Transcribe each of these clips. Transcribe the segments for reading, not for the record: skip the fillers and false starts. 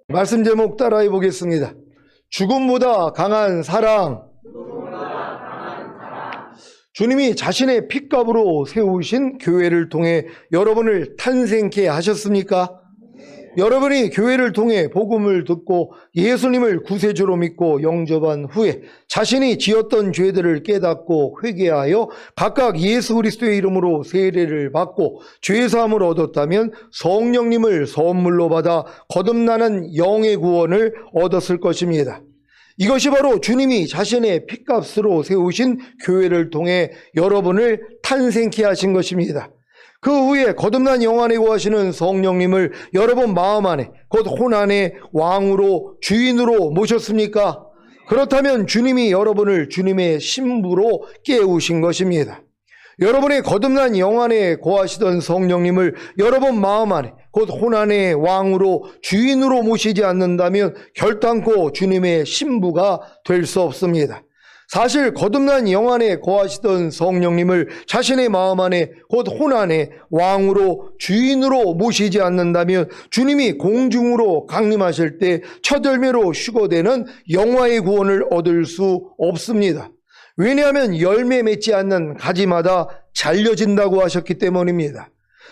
말씀 제목 따라해 보겠습니다. 죽음보다 강한 사랑. 주님이 자신의 핏값으로 세우신 교회를 통해 여러분을 탄생케 하셨습니까? 여러분이 교회를 통해 복음을 듣고 예수님을 구세주로 믿고 영접한 후에 자신이 지었던 죄들을 깨닫고 회개하여 각각 예수 그리스도의 이름으로 세례를 받고 죄사함을 얻었다면 성령님을 선물로 받아 거듭나는 영의 구원을 얻었을 것입니다. 이것이 바로 주님이 자신의 핏값으로 세우신 교회를 통해 여러분을 탄생케 하신 것입니다. 그 후에 거듭난 영 안에 거하시는 성령님을 여러분 마음 안에 곧 혼 안에 왕으로 주인으로 모셨습니까? 그렇다면 주님이 여러분을 주님의 신부로 깨우신 것입니다. 여러분의 거듭난 영 안에 거하시던 성령님을 여러분 마음 안에 곧 혼 안에 왕으로 주인으로 모시지 않는다면 결단코 주님의 신부가 될 수 없습니다. 사실 거듭난 영 안에 거하시던 성령님을 자신의 마음 안에 곧 혼 안에 왕으로 주인으로 모시지 않는다면 주님이 공중으로 강림하실 때 첫 열매로 휴거되는 영화의 구원을 얻을 수 없습니다. 왜냐하면 열매 맺지 않는 가지마다 잘려진다고 하셨기 때문입니다.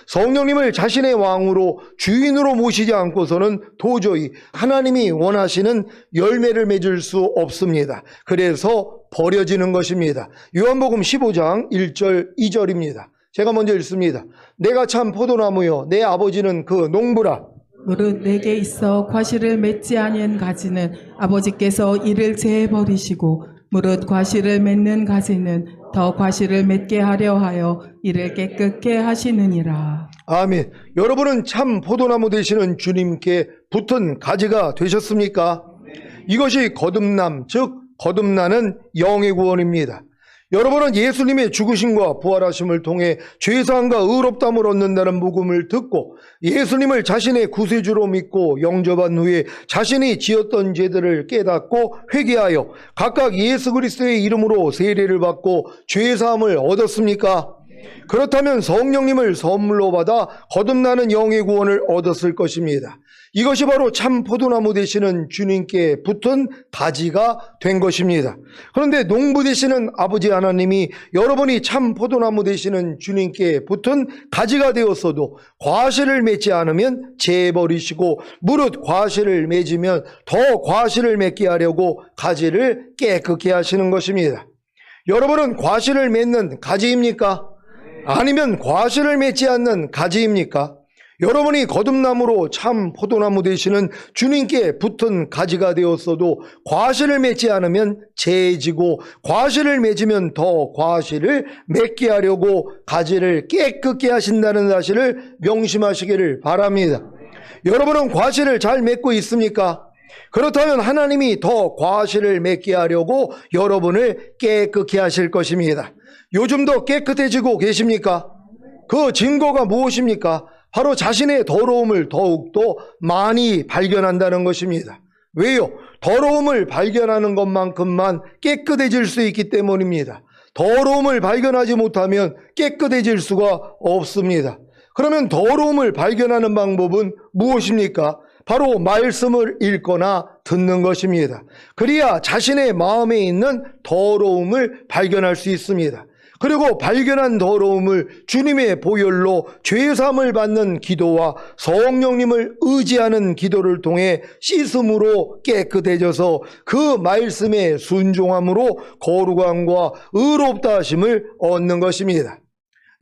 성령님을 자신의 왕으로 주인으로 모시지 않고서는 도저히 하나님이 원하시는 열매를 맺을 수 없습니다. 그래서 버려지는 것입니다. 요한복음 15장 1절 2절입니다. 제가 먼저 읽습니다. 내가 참 포도나무요 내 아버지는 그 농부라. 무릇 내게 있어 과실을 맺지 아니한 가지는 아버지께서 이를 제해버리시고 무릇 과실을 맺는 가지는 더 과실을 맺게 하려 하여 이를 깨끗게 하시느니라. 아멘. 여러분은 참 포도나무 되시는 주님께 붙은 가지가 되셨습니까? 이것이 거듭남, 즉 거듭나는 영의 구원입니다. 여러분은 예수님의 죽으심과 부활하심을 통해 죄사함과 의롭다함을 얻는다는 복음을 듣고 예수님을 자신의 구세주로 믿고 영접한 후에 자신이 지었던 죄들을 깨닫고 회개하여 각각 예수 그리스도의 이름으로 세례를 받고 죄사함을 얻었습니까? 그렇다면 성령님을 선물로 받아 거듭나는 영의 구원을 얻었을 것입니다. 이것이 바로 참 포도나무 되시는 주님께 붙은 가지가 된 것입니다. 그런데 농부 되시는 아버지 하나님이 여러분이 참 포도나무 되시는 주님께 붙은 가지가 되었어도 과실을 맺지 않으면 재버리시고 무릇 과실을 맺으면 더 과실을 맺게 하려고 가지를 깨끗게 하시는 것입니다. 여러분은 과실을 맺는 가지입니까? 아니면 과실을 맺지 않는 가지입니까? 여러분이 거듭남으로 참 포도나무 되시는 주님께 붙은 가지가 되었어도 과실을 맺지 않으면 재지고 과실을 맺으면 더 과실을 맺게 하려고 가지를 깨끗게 하신다는 사실을 명심하시기를 바랍니다. 여러분은 과실을 잘 맺고 있습니까? 그렇다면 하나님이 더 과실을 맺게 하려고 여러분을 깨끗게 하실 것입니다. 요즘도 깨끗해지고 계십니까? 그 증거가 무엇입니까? 바로 자신의 더러움을 더욱더 많이 발견한다는 것입니다. 왜요? 더러움을 발견하는 것만큼만 깨끗해질 수 있기 때문입니다. 더러움을 발견하지 못하면 깨끗해질 수가 없습니다. 그러면 더러움을 발견하는 방법은 무엇입니까? 바로 말씀을 읽거나 듣는 것입니다. 그래야 자신의 마음에 있는 더러움을 발견할 수 있습니다. 그리고 발견한 더러움을 주님의 보혈로 죄사함을 받는 기도와 성령님을 의지하는 기도를 통해 씻음으로 깨끗해져서 그 말씀에 순종함으로 거룩함과 의롭다 하심을 얻는 것입니다.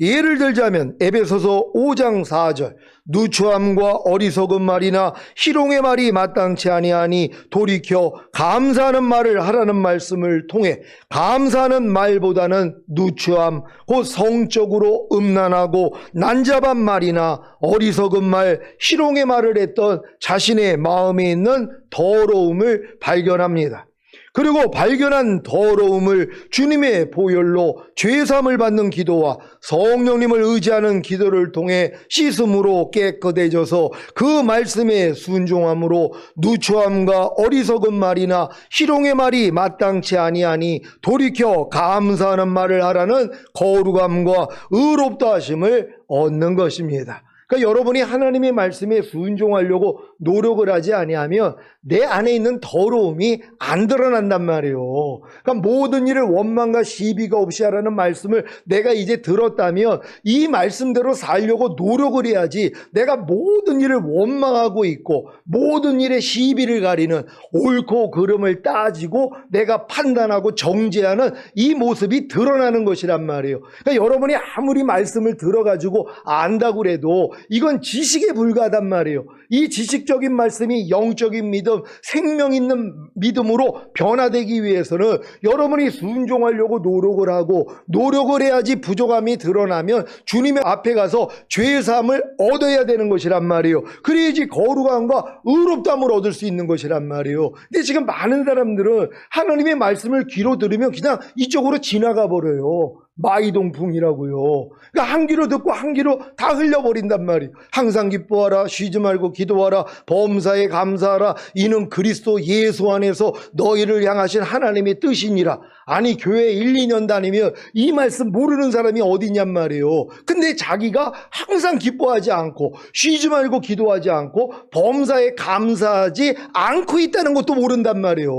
예를 들자면 에베소서 5장 4절 누추함과 어리석은 말이나 희롱의 말이 마땅치 아니하니 돌이켜 감사하는 말을 하라는 말씀을 통해 감사하는 말보다는 누추함 곧 성적으로 음란하고 난잡한 말이나 어리석은 말 희롱의 말을 했던 자신의 마음에 있는 더러움을 발견합니다. 그리고 발견한 더러움을 주님의 보혈로 죄사함을 받는 기도와 성령님을 의지하는 기도를 통해 씻음으로 깨끗해져서 그 말씀에 순종함으로 누추함과 어리석은 말이나 희롱의 말이 마땅치 아니하니 돌이켜 감사하는 말을 하라는 거룩함과 의롭다 하심을 얻는 것입니다. 그러니까 여러분이 하나님의 말씀에 순종하려고 노력을 하지 아니하면 내 안에 있는 더러움이 안 드러난단 말이에요. 그러니까 모든 일을 원망과 시비가 없이 하라는 말씀을 내가 이제 들었다면 이 말씀대로 살려고 노력을 해야지, 내가 모든 일을 원망하고 있고 모든 일에 시비를 가리는, 옳고 그름을 따지고 내가 판단하고 정죄하는 이 모습이 드러나는 것이란 말이에요. 그러니까 여러분이 아무리 말씀을 들어가지고 안다고 해도 이건 지식에 불과하단 말이에요. 이 지식적인 말씀이 영적인 믿음, 생명 있는 믿음으로 변화되기 위해서는 여러분이 순종하려고 노력을 하고, 노력을 해야지 부족함이 드러나면 주님의 앞에 가서 죄사함을 얻어야 되는 것이란 말이에요. 그래야지 거룩함과 의롭다함을 얻을 수 있는 것이란 말이에요. 근데 지금 많은 사람들은 하나님의 말씀을 귀로 들으면 그냥 이쪽으로 지나가 버려요. 마이동풍이라고요. 그러니까 한 귀로 듣고 한 귀로 다 흘려버린단 말이에요. 항상 기뻐하라, 쉬지 말고 기도하라, 범사에 감사하라, 이는 그리스도 예수 안에서 너희를 향하신 하나님의 뜻이니라. 아니, 교회 1, 2년 다니면 이 말씀 모르는 사람이 어디 있냔 말이에요. 근데 자기가 항상 기뻐하지 않고 쉬지 말고 기도하지 않고 범사에 감사하지 않고 있다는 것도 모른단 말이에요.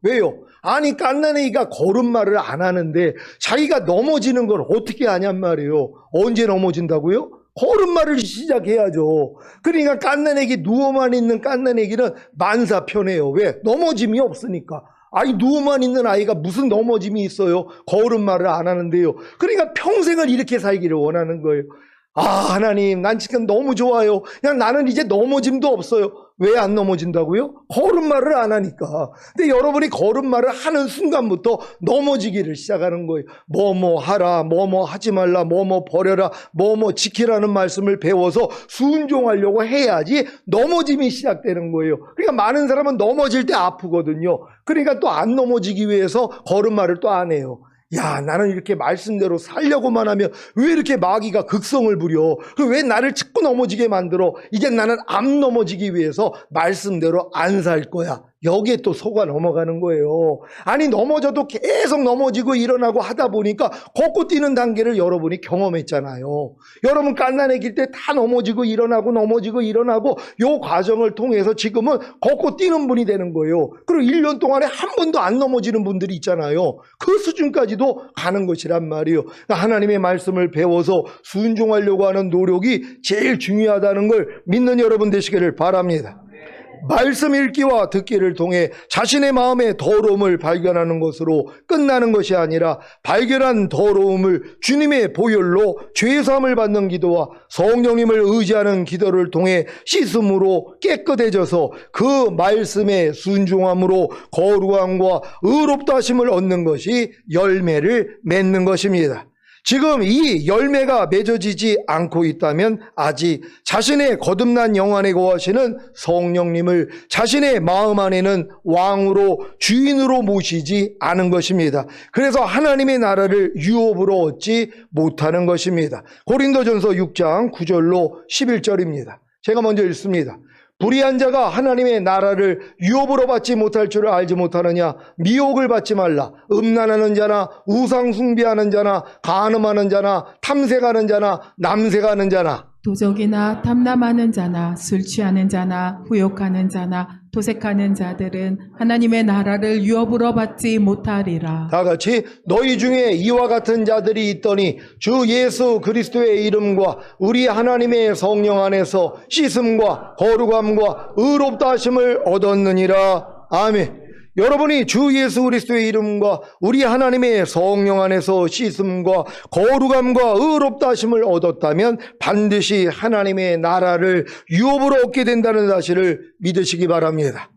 왜요? 아니, 갓난아기가 걸음마를 안 하는데 자기가 넘어지는 걸 어떻게 아냔 말이에요. 언제 넘어진다고요? 걸음마를 시작해야죠. 그러니까 갓난아기, 누워만 있는 갓난아기는 만사 편해요. 왜? 넘어짐이 없으니까. 아니, 누워만 있는 아이가 무슨 넘어짐이 있어요? 걸음마를 안 하는데요. 그러니까 평생을 이렇게 살기를 원하는 거예요. 아, 하나님, 난 지금 너무 좋아요. 그냥 나는 이제 넘어짐도 없어요. 왜 안 넘어진다고요? 걸음마를 안 하니까. 근데 여러분이 걸음마를 하는 순간부터 넘어지기를 시작하는 거예요. 뭐뭐 하라, 뭐뭐 하지 말라, 뭐뭐 버려라, 뭐뭐 지키라는 말씀을 배워서 순종하려고 해야지 넘어짐이 시작되는 거예요. 그러니까 많은 사람은 넘어질 때 아프거든요. 그러니까 또 안 넘어지기 위해서 걸음마를 또 안 해요. 야, 나는 이렇게 말씀대로 살려고만 하면 왜 이렇게 마귀가 극성을 부려? 왜 나를 짚고 넘어지게 만들어? 이제 나는 안 넘어지기 위해서 말씀대로 안 살 거야. 여기에 또 속아 넘어가는 거예요. 아니, 넘어져도 계속 넘어지고 일어나고 하다 보니까 걷고 뛰는 단계를 여러분이 경험했잖아요. 여러분 갓난아기일 때 다 넘어지고 일어나고 넘어지고 일어나고 요 과정을 통해서 지금은 걷고 뛰는 분이 되는 거예요. 그리고 1년 동안에 한 번도 안 넘어지는 분들이 있잖아요. 그 수준까지도 가는 것이란 말이에요. 하나님의 말씀을 배워서 순종하려고 하는 노력이 제일 중요하다는 걸 믿는 여러분 되시기를 바랍니다. 말씀 읽기와 듣기를 통해 자신의 마음의 더러움을 발견하는 것으로 끝나는 것이 아니라 발견한 더러움을 주님의 보혈로 죄사함을 받는 기도와 성령님을 의지하는 기도를 통해 씻음으로 깨끗해져서 그 말씀에 순종함으로 거룩함과 의롭다 하심을 얻는 것이 열매를 맺는 것입니다. 지금 이 열매가 맺어지지 않고 있다면 아직 자신의 거듭난 영 안에 거하시는 성령님을 자신의 마음 안에는 왕으로 주인으로 모시지 않은 것입니다. 그래서 하나님의 나라를 유업으로 얻지 못하는 것입니다. 고린도전서 6장 9절로 11절입니다. 제가 먼저 읽습니다. 불의한 자가 하나님의 나라를 유업으로 받지 못할 줄을 알지 못하느냐? 미혹을 받지 말라. 음란하는 자나 우상 숭배하는 자나 간음하는 자나 탐색하는 자나 남색하는 자나 도적이나 탐남하는 자나 술 취하는 자나 후욕하는 자나 도색하는 자들은 하나님의 나라를 유업으로 받지 못하리라. 다 같이 너희 중에 이와 같은 자들이 있더니 주 예수 그리스도의 이름과 우리 하나님의 성령 안에서 씻음과 거룩함과 의롭다 하심을 얻었느니라. 아멘. 여러분이 주 예수 그리스도의 이름과 우리 하나님의 성령 안에서 씻음과 거룩함과 의롭다 하심을 얻었다면 반드시 하나님의 나라를 유업으로 얻게 된다는 사실을 믿으시기 바랍니다.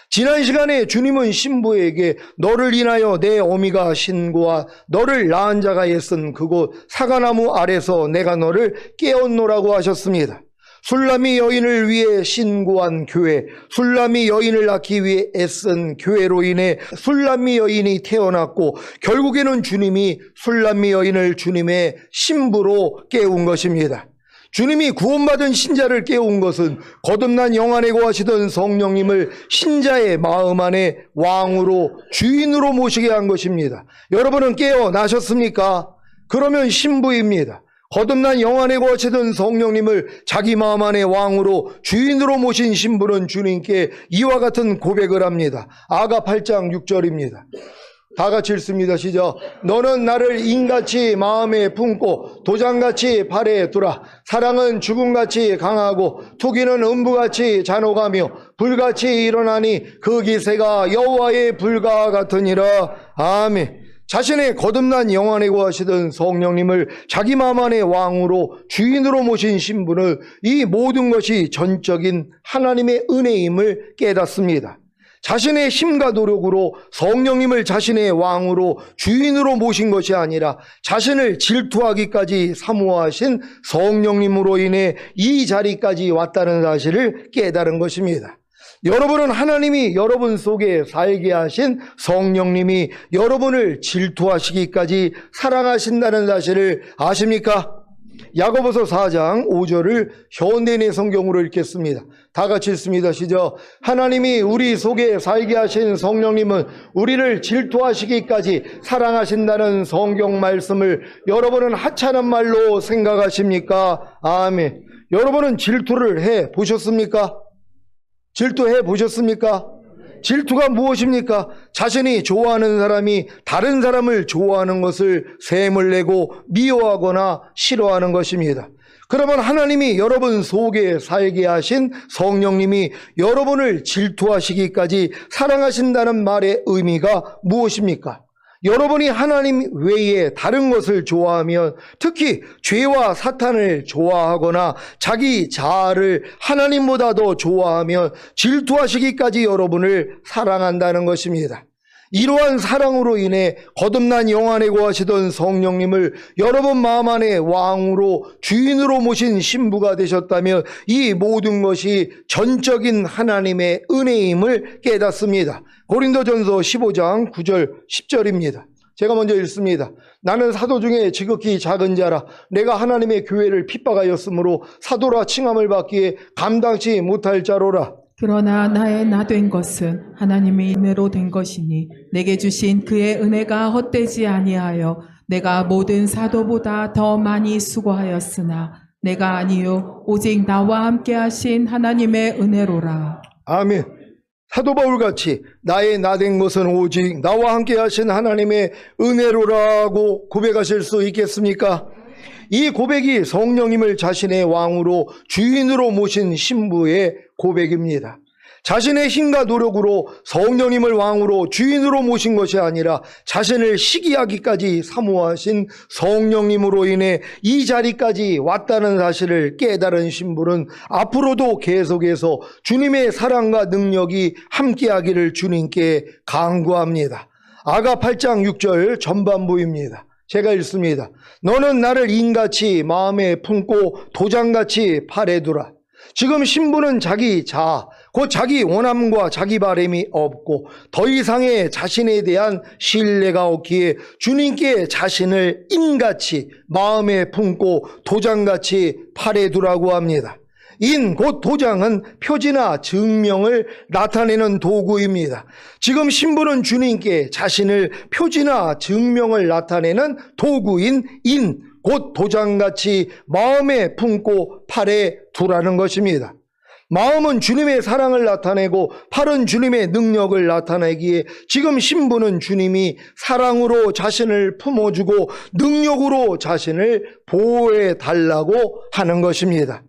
지난 시간에 주님은 신부에게 너를 인하여 내 어미가 신고와 너를 낳은 자가 애쓴 그곳 사과나무 아래서 내가 너를 깨웠노라고 하셨습니다. 술람이 여인을 위해 신고한 교회, 술람이 여인을 낳기 위해 애쓴 교회로 인해 술람이 여인이 태어났고 결국에는 주님이 술람이 여인을 주님의 신부로 깨운 것입니다. 주님이 구원받은 신자를 깨운 것은 거듭난 영 안에 거하시던 성령님을 신자의 마음 안에 왕으로 주인으로 모시게 한 것입니다. 여러분은 깨어나셨습니까? 그러면 신부입니다. 거듭난 영 안에 거하시던 성령님을 자기 마음 안에 왕으로 주인으로 모신 신부는 주님께 이와 같은 고백을 합니다. 아가 8장 6절입니다. 다 같이 읽습니다. 시작. 너는 나를 인같이 마음에 품고 도장같이 발에 두라. 사랑은 죽음같이 강하고 투기는 음부같이 잔혹하며 불같이 일어나니 그 기세가 여호와의 불과 같으니라. 아멘. 자신의 거듭난 영 안에 거하시던 성령님을 자기 마음 안에 왕으로 주인으로 모신 신부는 이 모든 것이 전적인 하나님의 은혜임을 깨닫습니다. 자신의 힘과 노력으로 성령님을 자신의 왕으로 주인으로 모신 것이 아니라 자신을 질투하기까지 사모하신 성령님으로 인해 이 자리까지 왔다는 사실을 깨달은 것입니다. 여러분은 하나님이 여러분 속에 살게 하신 성령님이 여러분을 질투하시기까지 사랑하신다는 사실을 아십니까? 야고보서 4장 5절을 현대인의 성경으로 읽겠습니다. 다 같이 읽습니다. 시작. 하나님이 우리 속에 살게 하신 성령님은 우리를 질투하시기까지 사랑하신다는 성경 말씀을 여러분은 하찮은 말로 생각하십니까? 아멘. 여러분은 질투를 해 보셨습니까? 질투해 보셨습니까? 질투가 무엇입니까? 자신이 좋아하는 사람이 다른 사람을 좋아하는 것을 셈을 내고 미워하거나 싫어하는 것입니다. 그러면 하나님이 여러분 속에 살게 하신 성령님이 여러분을 질투하시기까지 사랑하신다는 말의 의미가 무엇입니까? 여러분이 하나님 외에 다른 것을 좋아하면, 특히 죄와 사탄을 좋아하거나 자기 자아를 하나님보다 더 좋아하면 질투하시기까지 여러분을 사랑한다는 것입니다. 이러한 사랑으로 인해 거듭난 영 안에 거하시던 성령님을 여러분 마음 안에 왕으로 주인으로 모신 신부가 되셨다면 이 모든 것이 전적인 하나님의 은혜임을 깨닫습니다. 고린도전서 15장 9절 10절입니다. 제가 먼저 읽습니다. 나는 사도 중에 지극히 작은 자라. 내가 하나님의 교회를 핍박하였으므로 사도라 칭함을 받기에 감당치 못할 자로라. 그러나 나의 나 된 것은 하나님의 은혜로 된 것이니 내게 주신 그의 은혜가 헛되지 아니하여 내가 모든 사도보다 더 많이 수고하였으나 내가 아니요 오직 나와 함께 하신 하나님의 은혜로라. 아멘. 사도 바울같이 나의 나 된 것은 오직 나와 함께 하신 하나님의 은혜로라고 고백하실 수 있겠습니까? 이 고백이 성령님을 자신의 왕으로 주인으로 모신 신부의 고백입니다. 자신의 힘과 노력으로 성령님을 왕으로 주인으로 모신 것이 아니라 자신을 시기하기까지 사모하신 성령님으로 인해 이 자리까지 왔다는 사실을 깨달은 신부는 앞으로도 계속해서 주님의 사랑과 능력이 함께하기를 주님께 간구합니다. 아가 8장 6절 전반부입니다. 제가 읽습니다. 너는 나를 인같이 마음에 품고 도장같이 팔에 두라. 지금 신부는 자기 자아, 곧 자기 원함과 자기 바람이 없고 더 이상의 자신에 대한 신뢰가 없기에 주님께 자신을 인같이 마음에 품고 도장같이 팔에 두라고 합니다. 인, 곧 도장은 표지나 증명을 나타내는 도구입니다. 지금 신부는 주님께 자신을 표지나 증명을 나타내는 도구인 인, 곧 도장같이 마음에 품고 팔에 두라는 것입니다. 마음은 주님의 사랑을 나타내고 팔은 주님의 능력을 나타내기에 지금 신부는 주님이 사랑으로 자신을 품어주고 능력으로 자신을 보호해 달라고 하는 것입니다.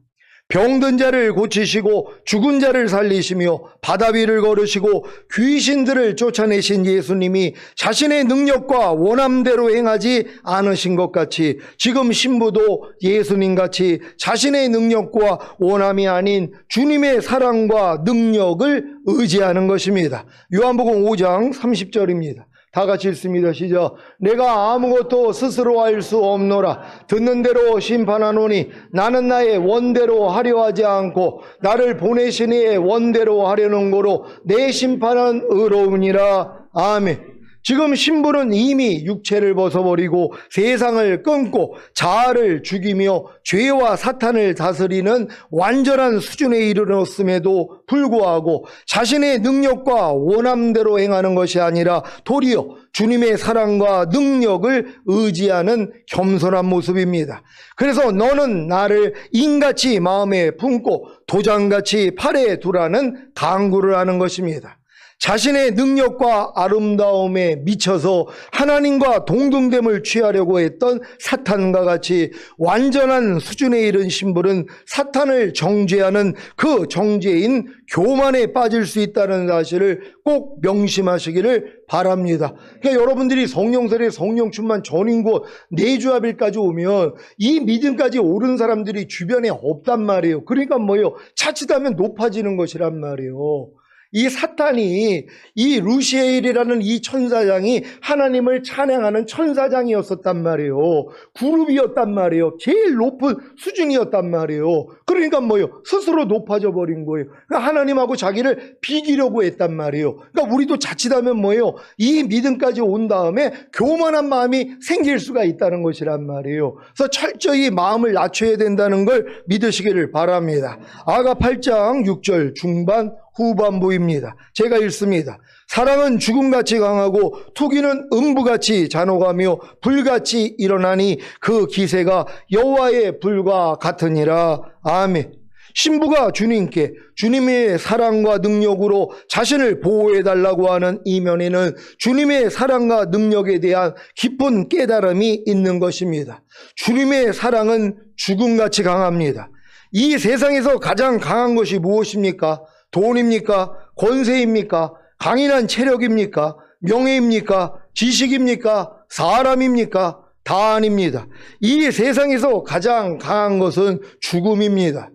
병든 자를 고치시고 죽은 자를 살리시며 바다 위를 걸으시고 귀신들을 쫓아내신 예수님이 자신의 능력과 원함대로 행하지 않으신 것 같이 지금 신부도 예수님같이 자신의 능력과 원함이 아닌 주님의 사랑과 능력을 의지하는 것입니다. 요한복음 5장 30절입니다. 다 같이 읽습니다. 시작. 내가 아무것도 스스로 할 수 없노라. 듣는 대로 심판하노니 나는 나의 원대로 하려 하지 않고 나를 보내신 이의 원대로 하려는 거로 내 심판은 의로우니라. 아멘. 지금 신부는 이미 육체를 벗어버리고 세상을 끊고 자아를 죽이며 죄와 사탄을 다스리는 완전한 수준에 이르렀음에도 불구하고 자신의 능력과 원함대로 행하는 것이 아니라 도리어 주님의 사랑과 능력을 의지하는 겸손한 모습입니다. 그래서 너는 나를 인같이 마음에 품고 도장같이 팔에 두라는 강구를 하는 것입니다. 자신의 능력과 아름다움에 미쳐서 하나님과 동등됨을 취하려고 했던 사탄과 같이 완전한 수준에 이른 신부는 사탄을 정죄하는 그 정죄인 교만에 빠질 수 있다는 사실을 꼭 명심하시기를 바랍니다. 그러니까 여러분들이 성령설에 성령 충만 전인고 내주합일까지 오면 이 믿음까지 오른 사람들이 주변에 없단 말이에요. 그러니까 뭐예요? 자칫하면 높아지는 것이란 말이에요. 이 사탄이 이 루시엘이라는 이 천사장이 하나님을 찬양하는 천사장이었었단 말이에요. 그룹이었단 말이에요. 제일 높은 수준이었단 말이에요. 그러니까 뭐예요? 스스로 높아져 버린 거예요. 그러니까 하나님하고 자기를 비기려고 했단 말이에요. 그러니까 우리도 자칫하면 뭐예요? 이 믿음까지 온 다음에 교만한 마음이 생길 수가 있다는 것이란 말이에요. 그래서 철저히 마음을 낮춰야 된다는 걸 믿으시기를 바랍니다. 아가 8장 6절 중반 후반부입니다. 제가 읽습니다. 사랑은 죽음같이 강하고 투기는 음부같이 잔혹하며 불같이 일어나니 그 기세가 여호와의 불과 같으니라. 아멘. 신부가 주님께 주님의 사랑과 능력으로 자신을 보호해달라고 하는 이면에는 주님의 사랑과 능력에 대한 깊은 깨달음이 있는 것입니다. 주님의 사랑은 죽음같이 강합니다. 이 세상에서 가장 강한 것이 무엇입니까? 돈입니까? 권세입니까? 강인한 체력입니까? 명예입니까? 지식입니까? 사람입니까? 다 아닙니다. 이 세상에서 가장 강한 것은 죽음입니다.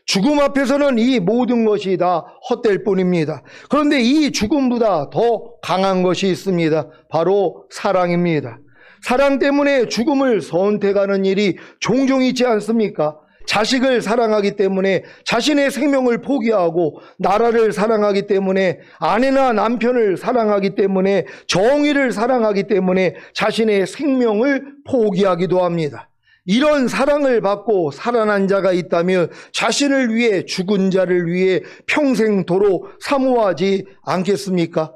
죽음 앞에서는 이 모든 것이 다 헛될 뿐입니다. 그런데 이 죽음보다 더 강한 것이 있습니다. 바로 사랑입니다. 사랑 때문에 죽음을 선택하는 일이 종종 있지 않습니까? 자식을 사랑하기 때문에 자신의 생명을 포기하고 나라를 사랑하기 때문에 아내나 남편을 사랑하기 때문에 정의를 사랑하기 때문에 자신의 생명을 포기하기도 합니다. 이런 사랑을 받고 살아난 자가 있다면 자신을 위해 죽은 자를 위해 평생도록 사모하지 않겠습니까?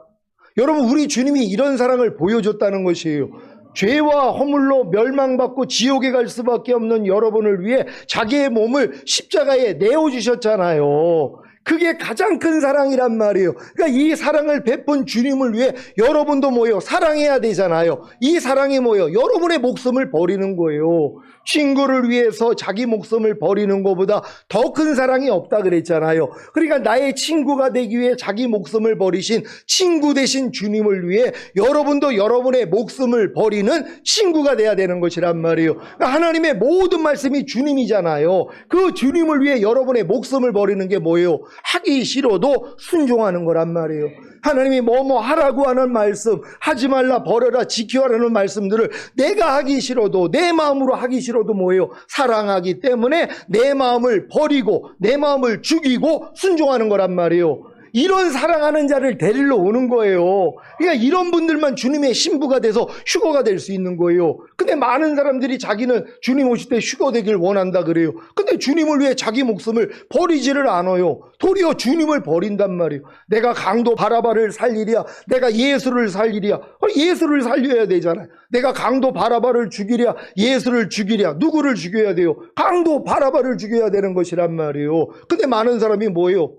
여러분, 우리 주님이 이런 사랑을 보여줬다는 것이에요. 죄와 허물로 멸망받고 지옥에 갈 수밖에 없는 여러분을 위해 자기의 몸을 십자가에 내어주셨잖아요. 그게 가장 큰 사랑이란 말이에요. 그러니까 이 사랑을 베푼 주님을 위해 여러분도 뭐예요? 사랑해야 되잖아요. 이 사랑이 뭐예요? 여러분의 목숨을 버리는 거예요. 친구를 위해서 자기 목숨을 버리는 것보다 더 큰 사랑이 없다 그랬잖아요. 그러니까 나의 친구가 되기 위해 자기 목숨을 버리신 친구 되신 주님을 위해 여러분도 여러분의 목숨을 버리는 친구가 돼야 되는 것이란 말이에요. 그러니까 하나님의 모든 말씀이 주님이잖아요. 그 주님을 위해 여러분의 목숨을 버리는 게 뭐예요? 하기 싫어도 순종하는 거란 말이에요. 하나님이 뭐뭐 하라고 하는 말씀, 하지 말라, 버려라, 지켜라는 말씀들을 내가 하기 싫어도, 내 마음으로 하기 싫어도 뭐예요? 사랑하기 때문에 내 마음을 버리고 내 마음을 죽이고 순종하는 거란 말이에요. 이런 사랑하는 자를 데리러 오는 거예요. 그러니까 이런 분들만 주님의 신부가 돼서 휴거가 될 수 있는 거예요. 근데 많은 사람들이 자기는 주님 오실 때 휴거 되길 원한다 그래요. 근데 주님을 위해 자기 목숨을 버리지를 않아요. 도리어 주님을 버린단 말이에요. 내가 강도 바라바를 살리랴, 내가 예수를 살리랴. 예수를 살려야 되잖아요. 내가 강도 바라바를 죽이랴, 예수를 죽이랴. 누구를 죽여야 돼요? 강도 바라바를 죽여야 되는 것이란 말이에요. 근데 많은 사람이 뭐예요?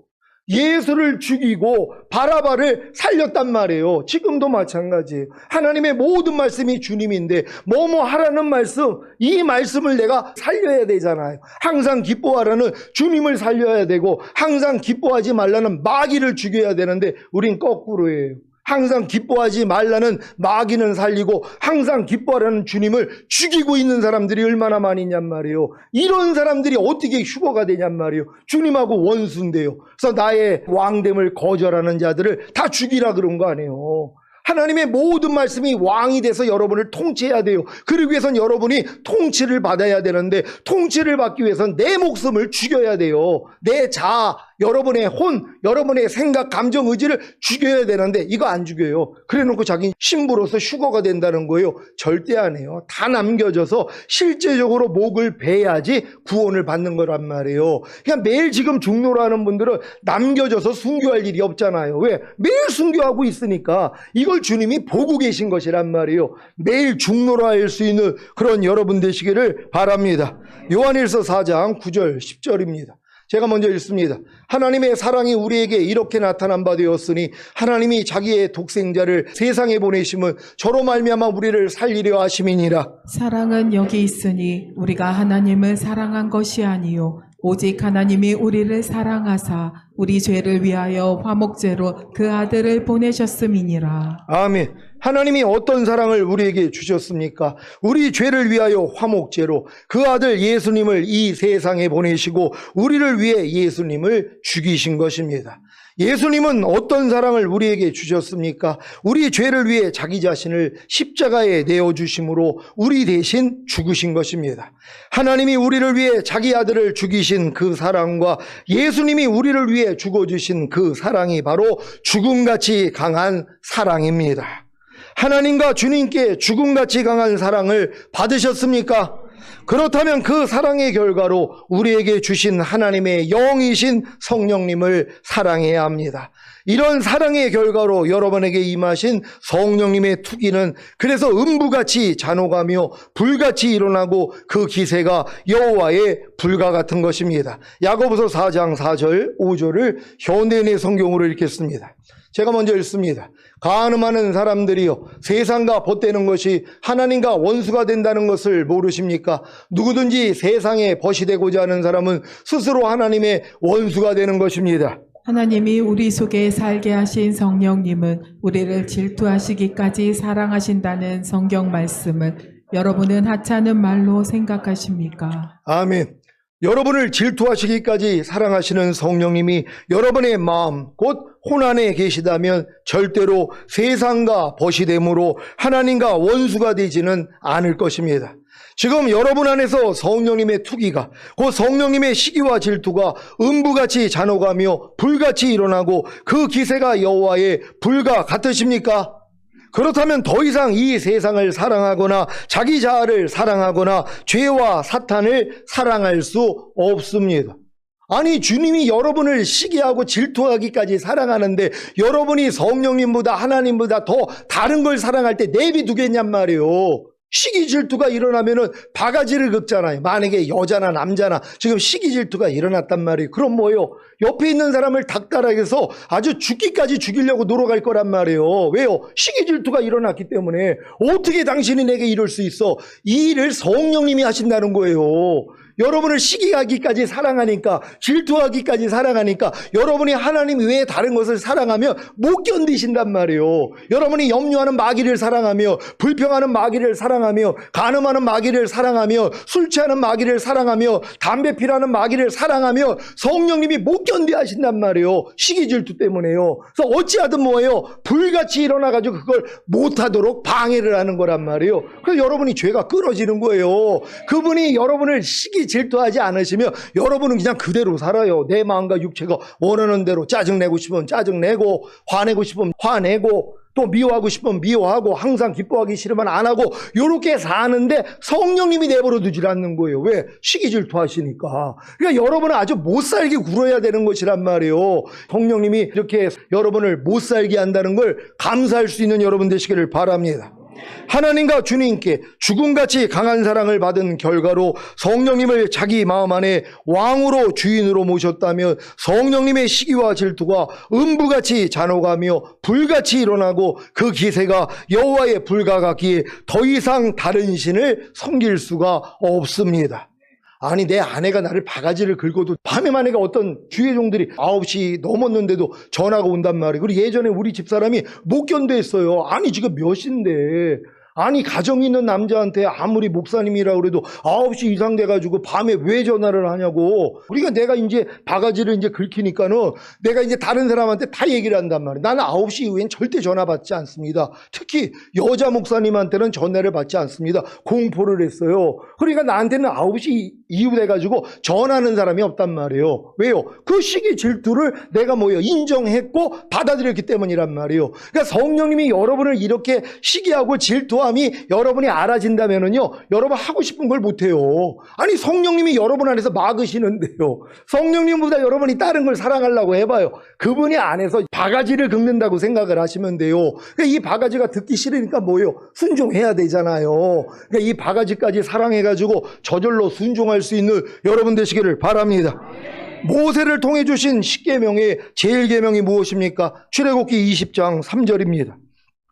예수를 죽이고 바라바를 살렸단 말이에요. 지금도 마찬가지예요. 하나님의 모든 말씀이 주님인데 뭐뭐 하라는 말씀, 이 말씀을 내가 살려야 되잖아요. 항상 기뻐하라는 주님을 살려야 되고 항상 기뻐하지 말라는 마귀를 죽여야 되는데 우린 거꾸로예요. 항상 기뻐하지 말라는 마귀는 살리고 항상 기뻐하라는 주님을 죽이고 있는 사람들이 얼마나 많이 있냔 말이에요. 이런 사람들이 어떻게 휴거가 되냔 말이에요. 주님하고 원수인데요. 그래서 나의 왕됨을 거절하는 자들을 다 죽이라 그런 거 아니에요. 하나님의 모든 말씀이 왕이 돼서 여러분을 통치해야 돼요. 그러기 위해서는 여러분이 통치를 받아야 되는데 통치를 받기 위해서는 내 목숨을 죽여야 돼요. 내 자아, 여러분의 혼, 여러분의 생각, 감정, 의지를 죽여야 되는데 이거 안 죽여요. 그래놓고 자기 신부로서 휴거가 된다는 거예요. 절대 안 해요. 다 남겨져서 실제적으로 목을 베야지 구원을 받는 거란 말이에요. 그냥 매일 지금 중노라는 분들은 남겨져서 순교할 일이 없잖아요. 왜? 매일 순교하고 있으니까 이걸 주님이 보고 계신 것이란 말이에요. 매일 중노라 할 수 있는 그런 여러분 되시기를 바랍니다. 요한일서 4장 9절 10절입니다. 제가 먼저 읽습니다. 하나님의 사랑이 우리에게 이렇게 나타난 바 되었으니 하나님이 자기의 독생자를 세상에 보내심은 저로 말미암아 우리를 살리려 하심이니라. 사랑은 여기 있으니 우리가 하나님을 사랑한 것이 아니요 오직 하나님이 우리를 사랑하사 우리 죄를 위하여 화목제로 그 아들을 보내셨음이니라. 아멘. 하나님이 어떤 사랑을 우리에게 주셨습니까? 우리 죄를 위하여 화목제로 그 아들 예수님을 이 세상에 보내시고 우리를 위해 예수님을 죽이신 것입니다. 예수님은 어떤 사랑을 우리에게 주셨습니까? 우리 죄를 위해 자기 자신을 십자가에 내어주심으로 우리 대신 죽으신 것입니다. 하나님이 우리를 위해 자기 아들을 죽이신 그 사랑과 예수님이 우리를 위해 죽어주신 그 사랑이 바로 죽음같이 강한 사랑입니다. 하나님과 주님께 죽음같이 강한 사랑을 받으셨습니까? 그렇다면 그 사랑의 결과로 우리에게 주신 하나님의 영이신 성령님을 사랑해야 합니다. 이런 사랑의 결과로 여러분에게 임하신 성령님의 투기는 그래서 음부같이 잔혹하며 불같이 일어나고 그 기세가 여호와의 불과 같은 것입니다. 야고보서 4장 4절 5절을 현대인의 성경으로 읽겠습니다. 제가 먼저 읽습니다. 간음하는 사람들이요 세상과 벗되는 것이 하나님과 원수가 된다는 것을 모르십니까? 누구든지 세상에 벗이 되고자 하는 사람은 스스로 하나님의 원수가 되는 것입니다. 하나님이 우리 속에 살게 하신 성령님은 우리를 질투하시기까지 사랑하신다는 성경 말씀을 여러분은 하찮은 말로 생각하십니까? 아멘. 여러분을 질투하시기까지 사랑하시는 성령님이 여러분의 마음 곧 혼안에 계시다면 절대로 세상과 벗이 됨으로 하나님과 원수가 되지는 않을 것입니다. 지금 여러분 안에서 성령님의 투기가 곧 성령님의 시기와 질투가 음부같이 잔혹하며 불같이 일어나고 그 기세가 여호와의 불과 같으십니까? 그렇다면 더 이상 이 세상을 사랑하거나 자기 자아를 사랑하거나 죄와 사탄을 사랑할 수 없습니다. 아니 주님이 여러분을 시기하고 질투하기까지 사랑하는데 여러분이 성령님보다 하나님보다 더 다른 걸 사랑할 때 내비두겠냔 말이에요. 시기 질투가 일어나면은 바가지를 긁잖아요. 만약에 여자나 남자나 지금 시기 질투가 일어났단 말이에요. 그럼 뭐예요? 옆에 있는 사람을 닥달하게서 아주 죽기까지 죽이려고 놀아갈 거란 말이에요. 왜요? 시기 질투가 일어났기 때문에. 어떻게 당신이 내게 이럴 수 있어? 이 일을 성령님이 하신다는 거예요. 여러분을 시기하기까지 사랑하니까, 질투하기까지 사랑하니까 여러분이 하나님 외에 다른 것을 사랑하며 못 견디신단 말이에요. 여러분이 염려하는 마귀를 사랑하며, 불평하는 마귀를 사랑하며, 간음하는 마귀를 사랑하며, 술 취하는 마귀를 사랑하며, 담배 피라는 마귀를 사랑하며 성령님이 못 견디 하신단 말이에요. 시기 질투 때문에요. 그래서 어찌하든 뭐예요? 불같이 일어나가지고 그걸 못하도록 방해를 하는 거란 말이에요. 그래서 여러분이 죄가 끊어지는 거예요. 그분이 여러분을 시기 질투하지 않으시며 여러분은 그냥 그대로 살아요. 내 마음과 육체가 원하는 대로 짜증내고 싶으면 짜증내고 화내고 싶으면 화내고 또 미워하고 싶으면 미워하고 항상 기뻐하기 싫으면 안 하고 이렇게 사는데 성령님이 내버려 두질 않는 거예요. 왜? 시기 질투하시니까. 그러니까 여러분은 아주 못 살게 굴어야 되는 것이란 말이에요. 성령님이 이렇게 여러분을 못 살게 한다는 걸 감사할 수 있는 여러분 되시기를 바랍니다. 하나님과 주님께 죽음같이 강한 사랑을 받은 결과로 성령님을 자기 마음 안에 왕으로 주인으로 모셨다면 성령님의 시기와 질투가 음부같이 잔혹하며 불같이 일어나고 그 기세가 여호와의 불과 같기에 더 이상 다른 신을 섬길 수가 없습니다. 아니 내 아내가 나를 바가지를 긁어도 밤에 만약에 어떤 주의 종들이 9시 넘었는데도 전화가 온단 말이에요. 그리고 예전에 우리 집사람이 못 견뎌했어요. 아니 지금 몇 시인데 아니 가정 있는 남자한테 아무리 목사님이라 그래도 9시 이상 돼가지고 밤에 왜 전화를 하냐고. 그러니까 내가 이제 바가지를 이제 긁히니까는 내가 이제 다른 사람한테 다 얘기를 한단 말이에요. 나는 9시 이후엔 절대 전화 받지 않습니다. 특히 여자 목사님한테는 전화를 받지 않습니다. 공포를 했어요. 그러니까 나한테는 9시 이후 돼가지고 전화하는 사람이 없단 말이에요. 왜요? 그 시기 질투를 내가 인정했고 받아들였기 때문이란 말이에요. 그러니까 성령님이 여러분을 이렇게 시기하고 질투함이 여러분이 알아진다면은요, 여러분 하고 싶은 걸 못해요. 아니 성령님이 여러분 안에서 막으시는데요, 성령님보다 여러분이 다른 걸 사랑하려고 해봐요. 그분이 안에서 바가지를 긁는다고 생각을 하시면 돼요. 그러니까 이 바가지가 듣기 싫으니까 순종해야 되잖아요. 그러니까 이 바가지까지 사랑해가지고 저절로 순종할 수 있는 여러분 되시기를 바랍니다. 모세를 통해 주신 10계명의 제1계명이 무엇입니까? 출애굽기 20장 3절입니다.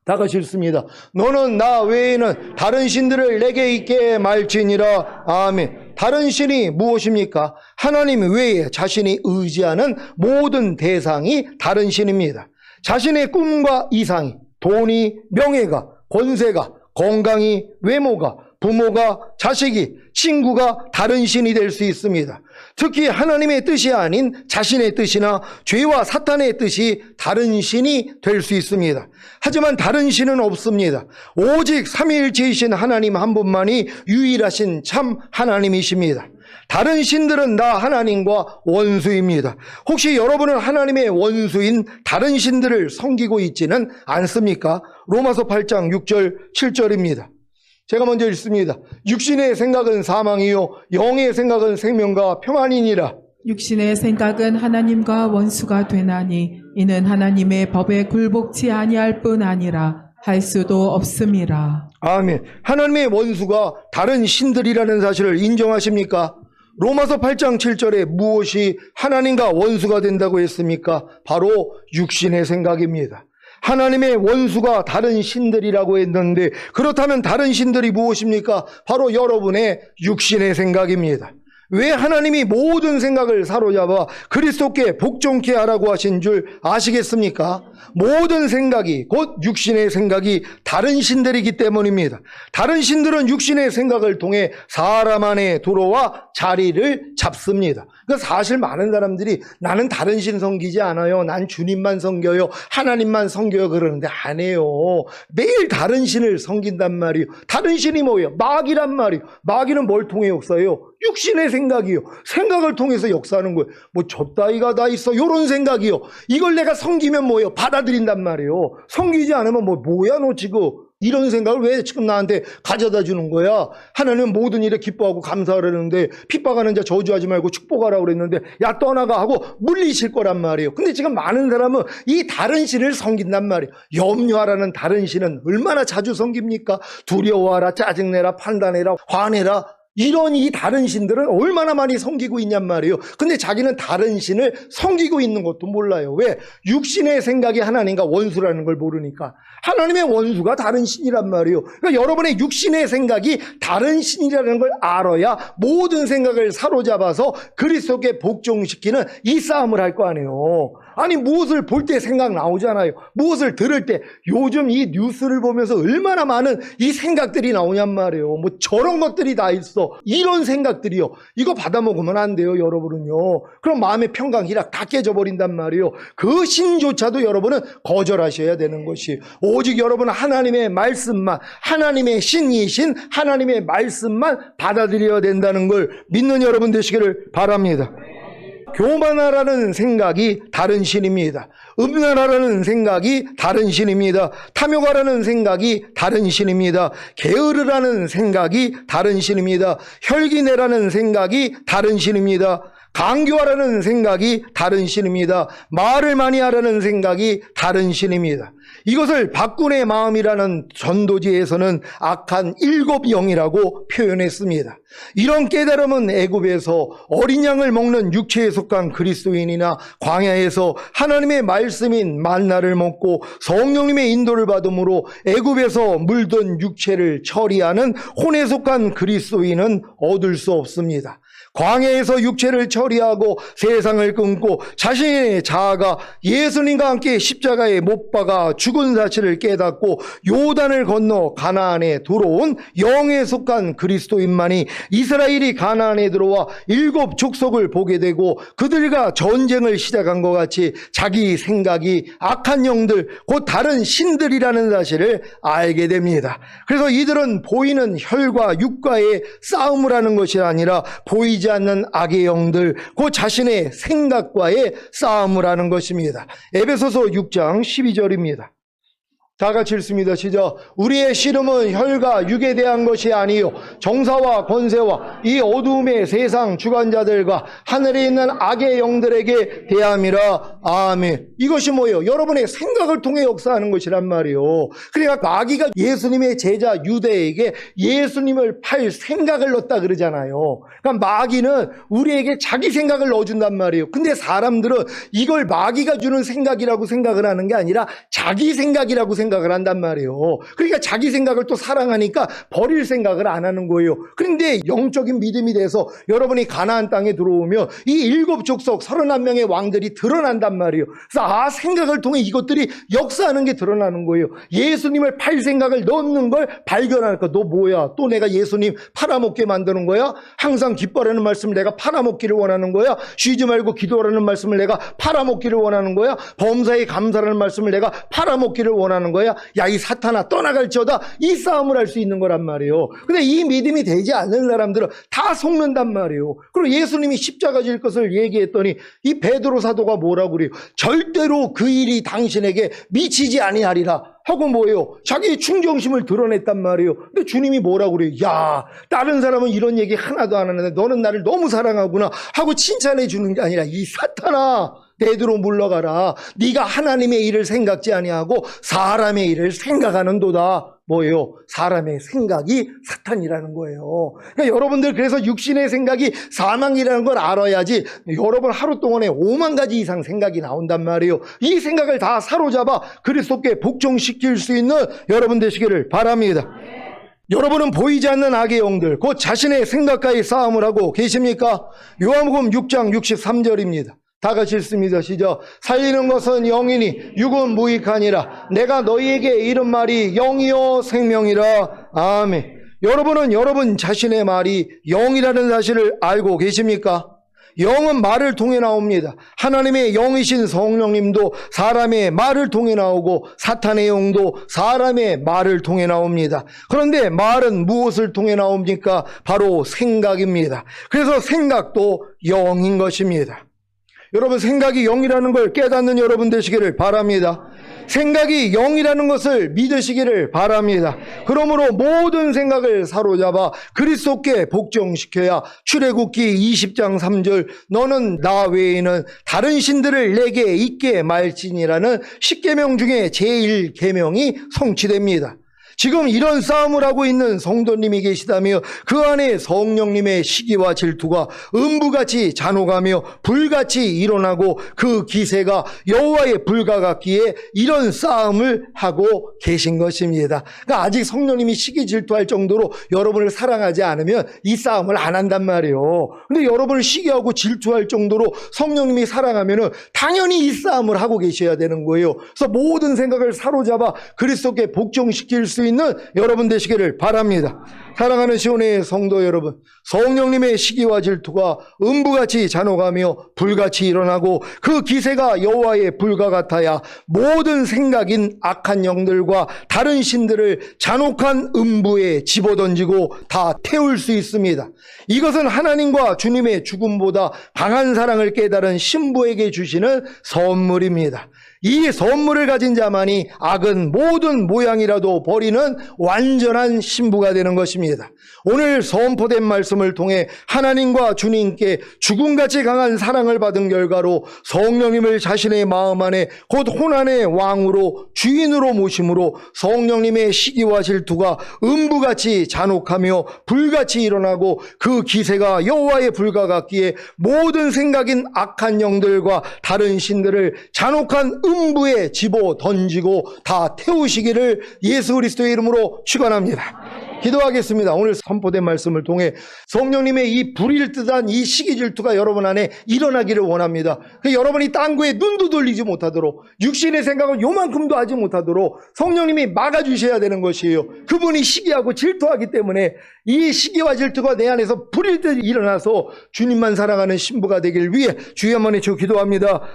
다 같이 읽습니다. 너는 나 외에는 다른 신들을 내게 있게 말지니라. 아멘. 다른 신이 무엇입니까? 하나님 외에 자신이 의지하는 모든 대상이 다른 신입니다. 자신의 꿈과 이상이, 돈이, 명예가, 권세가, 건강이, 외모가, 부모가, 자식이, 친구가 다른 신이 될 수 있습니다. 특히 하나님의 뜻이 아닌 자신의 뜻이나 죄와 사탄의 뜻이 다른 신이 될 수 있습니다. 하지만 다른 신은 없습니다. 오직 삼위일체이신 하나님 한 분만이 유일하신 참 하나님이십니다. 다른 신들은 나 하나님과 원수입니다. 혹시 여러분은 하나님의 원수인 다른 신들을 섬기고 있지는 않습니까? 로마서 8장 6절 7절입니다. 제가 먼저 읽습니다. 육신의 생각은 사망이요 영의 생각은 생명과 평안이니라. 육신의 생각은 하나님과 원수가 되나니 이는 하나님의 법에 굴복치 아니할 뿐 아니라 할 수도 없음이라. 아멘. 하나님의 원수가 다른 신들이라는 사실을 인정하십니까? 로마서 8장 7절에 무엇이 하나님과 원수가 된다고 했습니까? 바로 육신의 생각입니다. 하나님의 원수가 다른 신들이라고 했는데, 그렇다면 다른 신들이 무엇입니까? 바로 여러분의 육신의 생각입니다. 왜 하나님이 모든 생각을 사로잡아 그리스도께 복종케 하라고 하신 줄 아시겠습니까? 모든 생각이 곧 육신의 생각이 다른 신들이기 때문입니다. 다른 신들은 육신의 생각을 통해 사람 안에 들어와 자리를 잡습니다. 그러니까 사실 많은 사람들이 나는 다른 신 섬기지 않아요, 난 주님만 섬겨요, 하나님만 섬겨요 그러는데 안 해요. 매일 다른 신을 섬긴단 말이에요. 다른 신이 뭐예요? 마귀란 말이에요. 마귀는 뭘 통해 역사해요? 육신의 생각이요. 생각을 통해서 역사하는 거예요. 저 따위가 다 있어, 이런 생각이요. 이걸 내가 섬기면 뭐예요? 받아들인단 말이에요. 섬기지 않으면 뭐야 너 지금 이런 생각을 왜 지금 나한테 가져다 주는 거야? 하나님은 모든 일에 기뻐하고 감사하라는데 핍박하는 자 저주하지 말고 축복하라고 그랬는데 야 떠나가 하고 물리실 거란 말이에요. 근데 지금 많은 사람은 이 다른 신을 섬긴단 말이에요. 염려하라는 다른 신은 얼마나 자주 섬깁니까? 두려워하라, 짜증내라, 판단해라, 화내라, 이런 이 다른 신들은 얼마나 많이 섬기고 있냔 말이에요. 근데 자기는 다른 신을 섬기고 있는 것도 몰라요. 왜? 육신의 생각이 하나님과 원수라는 걸 모르니까. 하나님의 원수가 다른 신이란 말이에요. 그러니까 여러분의 육신의 생각이 다른 신이라는 걸 알아야 모든 생각을 사로잡아서 그리스도께 복종시키는 이 싸움을 할 거 아니에요. 아니 무엇을 볼 때 생각 나오잖아요. 무엇을 들을 때. 요즘 이 뉴스를 보면서 얼마나 많은 이 생각들이 나오냔 말이에요. 저런 것들이 다 있어, 이런 생각들이요. 이거 받아먹으면 안 돼요 여러분은요. 그럼 마음의 평강 희락 다 깨져버린단 말이에요. 그 신조차도 여러분은 거절하셔야 되는 것이, 오직 여러분은 하나님의 말씀만, 하나님의 신이신 하나님의 말씀만 받아들여야 된다는 걸 믿는 여러분 되시기를 바랍니다. 교만하라는 생각이 다른 신입니다. 음란하라는 생각이 다른 신입니다. 탐욕하라는 생각이 다른 신입니다. 게으르라는 생각이 다른 신입니다. 혈기내라는 생각이 다른 신입니다. 강교하라는 생각이 다른 신입니다. 말을 많이 하라는 생각이 다른 신입니다. 이것을 박군의 마음이라는 전도지에서는 악한 7영이라고 표현했습니다. 이런 깨달음은 애굽에서 어린 양을 먹는 육체에 속한 그리스도인이나 광야에서 하나님의 말씀인 만나를 먹고 성령님의 인도를 받음으로 애굽에서 물든 육체를 처리하는 혼에 속한 그리스도인은 얻을 수 없습니다. 광야에서 육체를 처리하고 세상을 끊고 자신의 자아가 예수님과 함께 십자가에 못 박아 죽은 사실을 깨닫고 요단을 건너 가나안에 들어온 영에 속한 그리스도인만이 이스라엘이 가나안에 들어와 7 족속을 보게 되고 그들과 전쟁을 시작한 것 같이 자기 생각이 악한 영들 곧 다른 신들이라는 사실을 알게 됩니다. 그래서 이들은 보이는 혈과 육과의 싸움을 하는 것이 아니라 보이지 않는 악의 영들 곧 자신의 생각과의 싸움을 하는 것입니다. 에베소서 6장 12절입니다. 다 같이 읽습니다. 시작. 우리의 씨름은 혈과 육에 대한 것이 아니요 정사와 권세와 이 어두움의 세상 주관자들과 하늘에 있는 악의 영들에게 대함이라. 아멘. 이것이 뭐예요? 여러분의 생각을 통해 역사하는 것이란 말이에요. 그러니까 마귀가 예수님의 제자 유대에게 예수님을 팔 생각을 넣었다 그러잖아요. 그러니까 마귀는 우리에게 자기 생각을 넣어준단 말이에요. 근데 사람들은 이걸 마귀가 주는 생각이라고 생각을 하는 게 아니라 자기 생각이라고 생각을 한단 말이에요. 그러니까 자기 생각을 또 사랑하니까 버릴 생각을 안 하는 거예요. 그런데 영적인 믿음이 돼서 여러분이 가나안 땅에 들어오면 이 7 족속 31명의 왕들이 드러난단 말이에요. 그래서 생각을 통해 이것들이 역사하는 게 드러나는 거예요. 예수님을 팔 생각을 넣는 걸 발견하니까 너 뭐야? 또 내가 예수님 팔아먹게 만드는 거야? 항상 기뻐하는 말씀을 내가 팔아먹기를 원하는 거야? 쉬지 말고 기도하라는 말씀을 내가 팔아먹기를 원하는 거야? 범사에 감사라는 말씀을 내가 팔아먹기를 원하는 거야? 야, 이 사탄아 떠나갈지어다. 이 싸움을 할 수 있는 거란 말이에요. 근데 이 믿음이 되지 않는 사람들은 다 속는단 말이에요. 그리고 예수님이 십자가 질 것을 얘기했더니 이 베드로 사도가 뭐라고 그래요? 절대로 그 일이 당신에게 미치지 아니하리라 하고 뭐예요? 자기의 충정심을 드러냈단 말이에요. 근데 주님이 뭐라고 그래요? 야, 다른 사람은 이런 얘기 하나도 안 하는데 너는 나를 너무 사랑하구나 하고 칭찬해 주는 게 아니라 이 사탄아 베드로 물러가라. 네가 하나님의 일을 생각지 아니하고 사람의 일을 생각하는도다. 뭐예요? 사람의 생각이 사탄이라는 거예요. 그러니까 여러분들 그래서 육신의 생각이 사망이라는 걸 알아야지 여러분 하루 동안에 5만 가지 이상 생각이 나온단 말이에요. 이 생각을 다 사로잡아 그리스도께 복종시킬 수 있는 여러분 되시기를 바랍니다. 여러분은 보이지 않는 악의 영들 곧 자신의 생각과의 싸움을 하고 계십니까? 요한복음 6장 63절입니다. 다 같이 읽습니다. 시작. 살리는 것은 영이니 육은 무익하니라. 내가 너희에게 이른 말이 영이요 생명이라. 아멘. 여러분은 여러분 자신의 말이 영이라는 사실을 알고 계십니까? 영은 말을 통해 나옵니다. 하나님의 영이신 성령님도 사람의 말을 통해 나오고 사탄의 영도 사람의 말을 통해 나옵니다. 그런데 말은 무엇을 통해 나옵니까? 바로 생각입니다. 그래서 생각도 영인 것입니다. 여러분 생각이 영이라는 걸 깨닫는 여러분 되시기를 바랍니다. 생각이 영이라는 것을 믿으시기를 바랍니다. 그러므로 모든 생각을 사로잡아 그리스도께 복종시켜야 출애굽기 20장 3절 너는 나 외에는 다른 신들을 내게 있게 말지니라는 10계명 중에 제1계명이 성취됩니다. 지금 이런 싸움을 하고 있는 성도님이 계시다며 그 안에 성령님의 시기와 질투가 음부같이 잔혹하며 불같이 일어나고 그 기세가 여호와의 불과 같기에 이런 싸움을 하고 계신 것입니다. 그러니까 아직 성령님이 시기 질투할 정도로 여러분을 사랑하지 않으면 이 싸움을 안 한단 말이에요. 근데 여러분을 시기하고 질투할 정도로 성령님이 사랑하면 당연히 이 싸움을 하고 계셔야 되는 거예요. 그래서 모든 생각을 사로잡아 그리스도께 복종시킬 수 있는 여러분 되시기를 바랍니다. 사랑하는 시온의 성도 여러분, 성령님의 시기와 질투가 음부같이 잔혹하며 불같이 일어나고 그 기세가 여호와의 불과 같아야 모든 생각인 악한 영들과 다른 신들을 잔혹한 음부에 집어던지고 다 태울 수 있습니다. 이것은 하나님과 주님의 죽음보다 강한 사랑을 깨달은 신부에게 주시는 선물입니다. 이 선물을 가진 자만이 악은 모든 모양이라도 버리는 완전한 신부가 되는 것입니다. 오늘 선포된 말씀을 통해 하나님과 주님께 죽음같이 강한 사랑을 받은 결과로 성령님을 자신의 마음 안에 곧 혼안의 왕으로 주인으로 모심으로 성령님의 시기와 질투가 음부같이 잔혹하며 불같이 일어나고 그 기세가 여호와의 불과 같기에 모든 생각인 악한 영들과 다른 신들을 잔혹한 음부에 집어 던지고 다 태우시기를 예수 그리스도의 이름으로 축원합니다. 기도하겠습니다. 오늘 선포된 말씀을 통해 성령님의 이 불의를 뜻한 이 시기 질투가 여러분 안에 일어나기를 원합니다. 여러분이 딴 거에 눈도 돌리지 못하도록, 육신의 생각을 요만큼도 하지 못하도록 성령님이 막아주셔야 되는 것이에요. 그분이 시기하고 질투하기 때문에 이 시기와 질투가 내 안에서 불일 듯 일어나서 주님만 사랑하는 신부가 되길 위해 주여 한번 외쳐 기도합니다.